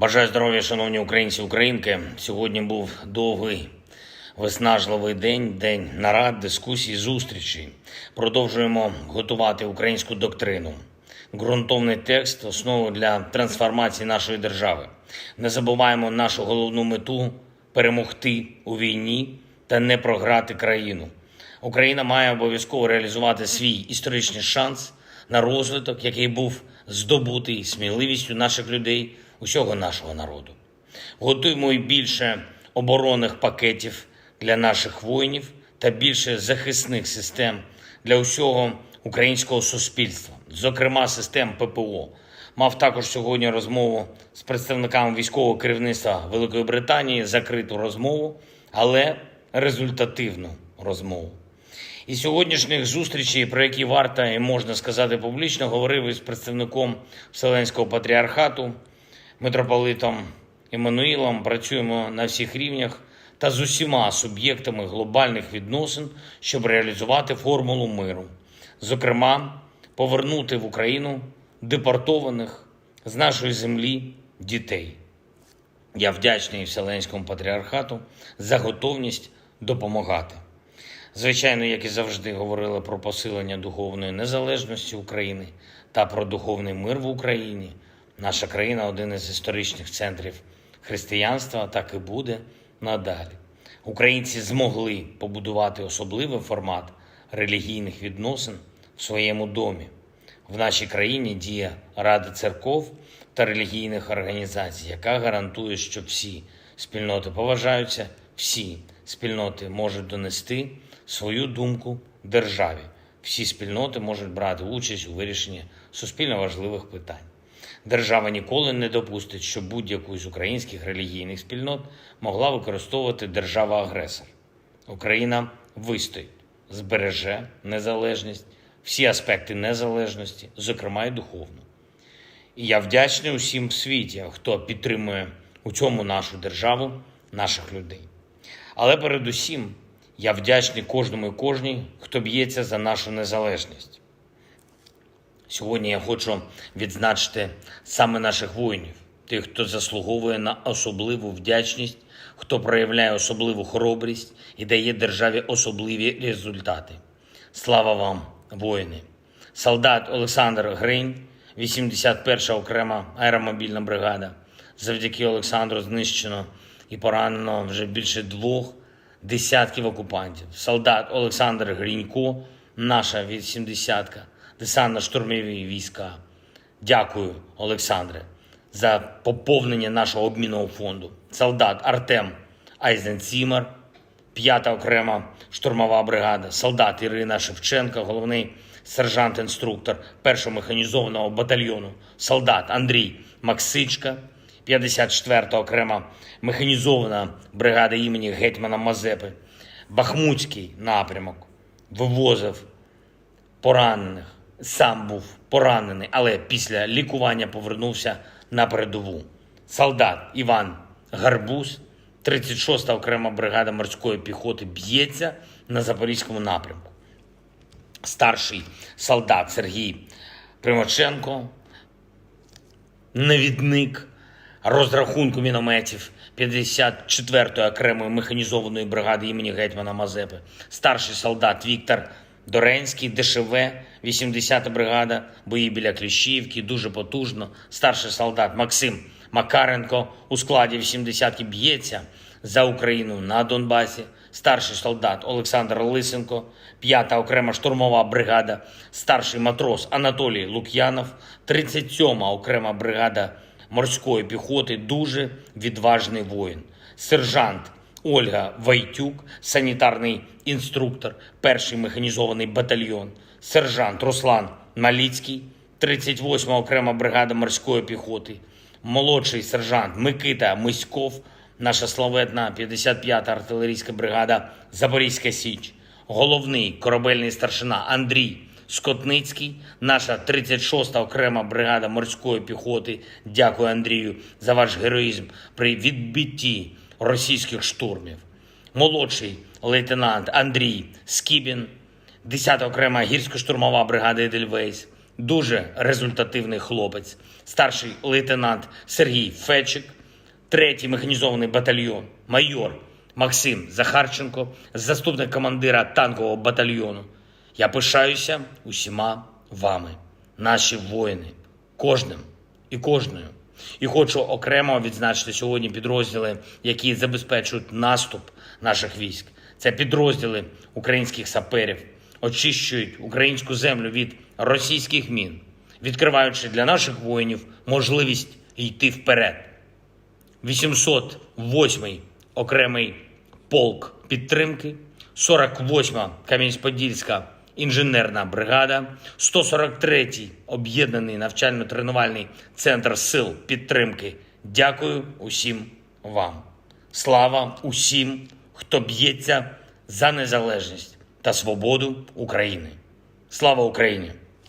Бажаю здоров'я, шановні українці, українки. Сьогодні був довгий, виснажливий день нарад, дискусій, зустрічей. Продовжуємо готувати українську доктрину. Ґрунтовний текст – основу для трансформації нашої держави. Не забуваємо нашу головну мету – перемогти у війні та не програти країну. Україна має обов'язково реалізувати свій історичний шанс на розвиток, який був здобутий сміливістю наших людей, усього нашого народу. Готуємо і більше оборонних пакетів для наших воїнів та більше захисних систем для усього українського суспільства, зокрема систем ППО. Мав також сьогодні розмову з представниками військового керівництва Великої Британії, закриту розмову, але результативну розмову. І сьогоднішніх зустрічей, про які варто і можна сказати публічно, говорив із представником Вселенського патріархату, митрополитом Іммануїлом. Працюємо на всіх рівнях та з усіма суб'єктами глобальних відносин, щоб реалізувати формулу миру. Зокрема, повернути в Україну депортованих з нашої землі дітей. Я вдячний Вселенському патріархату за готовність допомагати. Звичайно, як і завжди, говорили про посилення духовної незалежності України та про духовний мир в Україні. Наша країна – один із історичних центрів християнства, так і буде надалі. Українці змогли побудувати особливий формат релігійних відносин в своєму домі. В нашій країні діє Рада церков та релігійних організацій, яка гарантує, що всі спільноти поважаються, всі спільноти можуть донести свою думку державі. Всі спільноти можуть брати участь у вирішенні суспільно важливих питань. Держава ніколи не допустить, щоб будь-яку з українських релігійних спільнот могла використовувати держава-агресор. Україна вистоїть, збереже незалежність, всі аспекти незалежності, зокрема і духовну. І я вдячний усім в світі, хто підтримує у цьому нашу державу, наших людей. Але передусім я вдячний кожному і кожній, хто б'ється за нашу незалежність. Сьогодні я хочу відзначити саме наших воїнів, тих, хто заслуговує на особливу вдячність, хто проявляє особливу хоробрість і дає державі особливі результати. Слава вам, воїни! Солдат Олександр Гринь, 81-ша окрема аеромобільна бригада. Завдяки Олександру знищено і поранено вже більше 2 десятків окупантів. Солдат Олександр Гринько, наша 80-ка, десантно-штурмові війська. Дякую, Олександре, за поповнення нашого обмінного фонду. Солдат Артем Айзенцімер, 5-та окрема штурмова бригада. Солдат Ірина Шевченко, головний сержант-інструктор 1-го механізованого батальйону. Солдат Андрій Максичка, 54-та окрема механізована бригада імені гетьмана Мазепи. Бахмутський напрямок вивозив поранених. Сам був поранений, але після лікування повернувся на передову. Солдат Іван Гарбуз, 36-та окрема бригада морської піхоти, б'ється на Запорізькому напрямку. Старший солдат Сергій Примаченко, навідник розрахунку мінометів 54-ї окремої механізованої бригади імені гетьмана Мазепи. Старший солдат Віктор Доренський, ДШВ, 80-та бригада, бої біля Кліщіївки, дуже потужно. Старший солдат Максим Макаренко у складі 80-ки б'ється за Україну на Донбасі. Старший солдат Олександр Лисенко, 5-та окрема штурмова бригада. Старший матрос Анатолій Лук'янов, 37-ма окрема бригада морської піхоти, дуже відважний воїн. Сержант Ольга Вайтюк, санітарний інструктор, 1-й механізований батальйон. Сержант Руслан Маліцький, 38-ма окрема бригада морської піхоти. Молодший сержант Микита Миськов, наша славетна 55-та артилерійська бригада Запорізька Січ. Головний корабельний старшина Андрій Скотницький, наша 36-та окрема бригада морської піхоти. Дякую, Андрію, за ваш героїзм при відбитті російських штурмів. Молодший лейтенант Андрій Скібін, 10-та окрема гірсько-штурмова бригада Едельвейс. дуже результативний хлопець, старший лейтенант Сергій Фечик, 3-й механізований батальйон, майор Максим Захарченко, заступник командира танкового батальйону. Я пишаюся усіма вами, наші воїни, кожним і кожною. І хочу окремо відзначити сьогодні підрозділи, які забезпечують наступ наших військ. Це підрозділи українських саперів, очищують українську землю від російських мін, відкриваючи для наших воїнів можливість йти вперед. 808-й окремий полк підтримки, 48-ма Кам'янець-Подільська інженерна бригада, 143-й об'єднаний навчально-тренувальний центр сил підтримки. Дякую усім вам. Слава усім, хто б'ється за незалежність та свободу України. Слава Україні!